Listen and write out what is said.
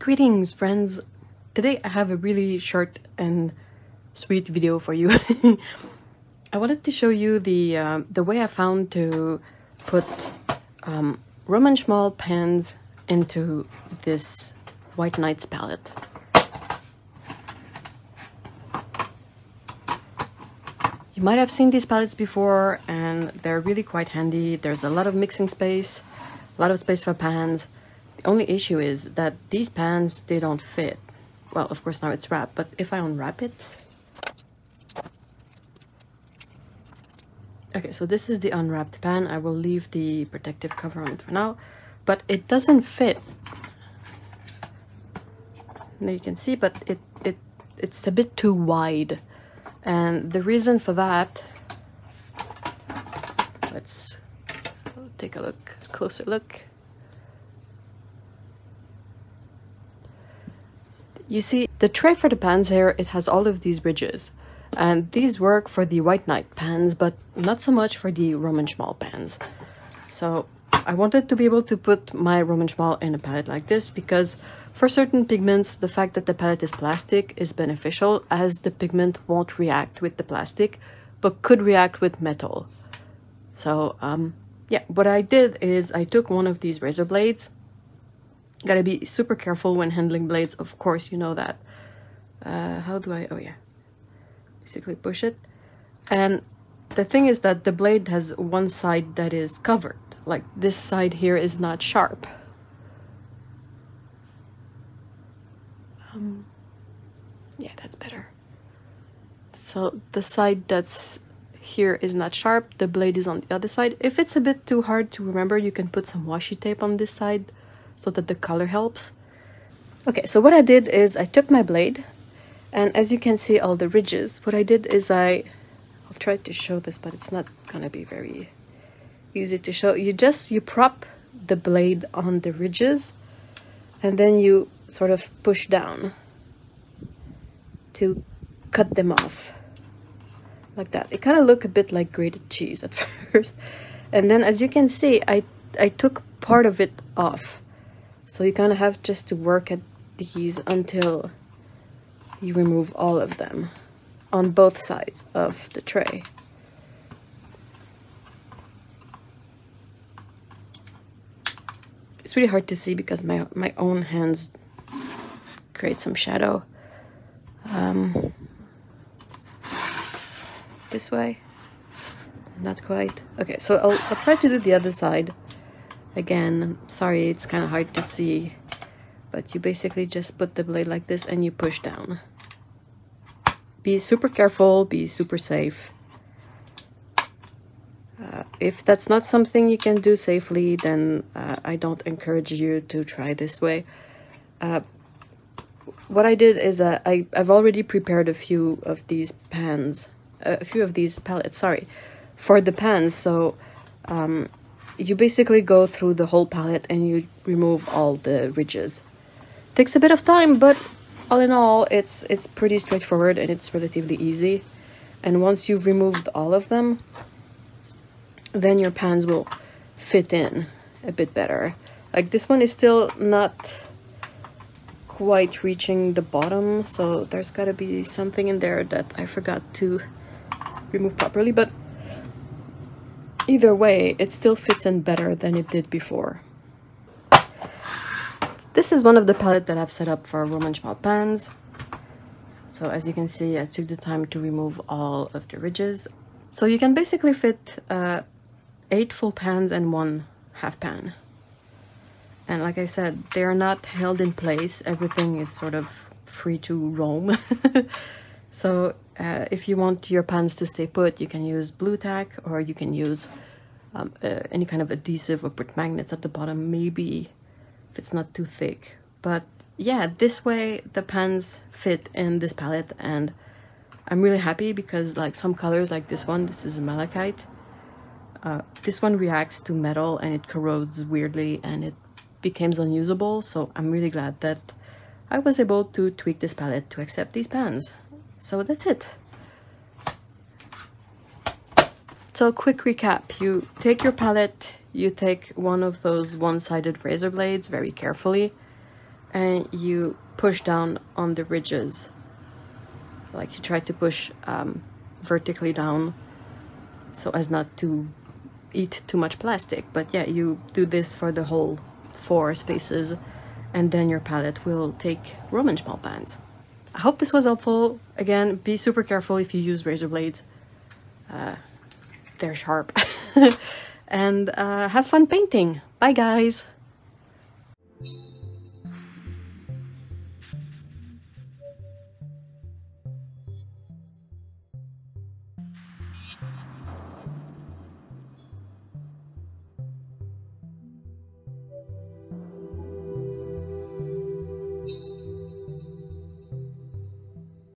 Greetings, friends! Today I have a really short and sweet video for you. I wanted to show you the way I found to put Roman Szmal pans into this White Nights palette. You might have seen these palettes before, and they're really quite handy. There's a lot of mixing space, a lot of space for pans. The only issue is that these pans, they don't fit. Well, of course now it's wrapped, but if I unwrap it... Okay, so this is the unwrapped pan. I will leave the protective cover on it for now, but it doesn't fit. Now you can see, but it's a bit too wide. And the reason for that, let's take a closer look. You see, the tray for the pans here, it has all of these ridges. And these work for the White Night pans, but not so much for the Roman Szmal pans. So I wanted to be able to put my Roman Szmal in a palette like this because for certain pigments, the fact that the palette is plastic is beneficial, as the pigment won't react with the plastic, but could react with metal. So yeah, what I did is I took one of these razor blades. Gotta be super careful when handling blades, of course, you know that. How do I, oh yeah, basically push it. And the thing is that the blade has one side that is covered, like this side here is not sharp. Yeah, that's better. So the side that's here is not sharp, the blade is on the other side. If it's a bit too hard to remember, you can put some washi tape on this side so that the color helps. Okay, so what I did is I took my blade, and as you can see all the ridges, what I did is I've tried to show this, but it's not gonna be very easy to show. You prop the blade on the ridges, and then you sort of push down to cut them off like that. It kind of look a bit like grated cheese at first, and then as you can see, I took part of it off. So you kind of have just to work at these until you remove all of them on both sides of the tray. It's really hard to see because my own hands create some shadow. This way? Not quite. Okay, so I'll try to do the other side. Again, sorry, it's kind of hard to see, but you basically just put the blade like this and you push down. Be super careful, be super safe. If that's not something you can do safely, then I don't encourage you to try this way. What I did is I've already prepared a few of these pans, a few of these palettes, sorry, for the pans, so you basically go through the whole palette and you remove all the ridges. Takes a bit of time, but all in all, it's pretty straightforward and it's relatively easy. And once you've removed all of them, then your pans will fit in a bit better. Like this one is still not quite reaching the bottom, so there's gotta be something in there that I forgot to remove properly, but either way, it still fits in better than it did before. This is one of the palettes that I've set up for Roman Szmal pans. So as you can see, I took the time to remove all of the ridges. So you can basically fit 8 full pans and 1 half pan. And like I said, they are not held in place. Everything is sort of free to roam. So if you want your pans to stay put, you can use blue tack, or you can use any kind of adhesive or put magnets at the bottom, maybe if it's not too thick. But yeah, this way the pans fit in this palette, and I'm really happy because like some colors like this one, this is malachite. This one reacts to metal and it corrodes weirdly and it becomes unusable, so I'm really glad that I was able to tweak this palette to accept these pans. So that's it. So quick recap, you take your palette, you take one of those one-sided razor blades very carefully, and you push down on the ridges. Like you try to push vertically down so as not to eat too much plastic. But yeah, you do this for the whole 4 spaces, and then your palette will take Roman Szmal pans. I hope this was helpful. Again, be super careful if you use razor blades. They're sharp. And have fun painting. Bye guys!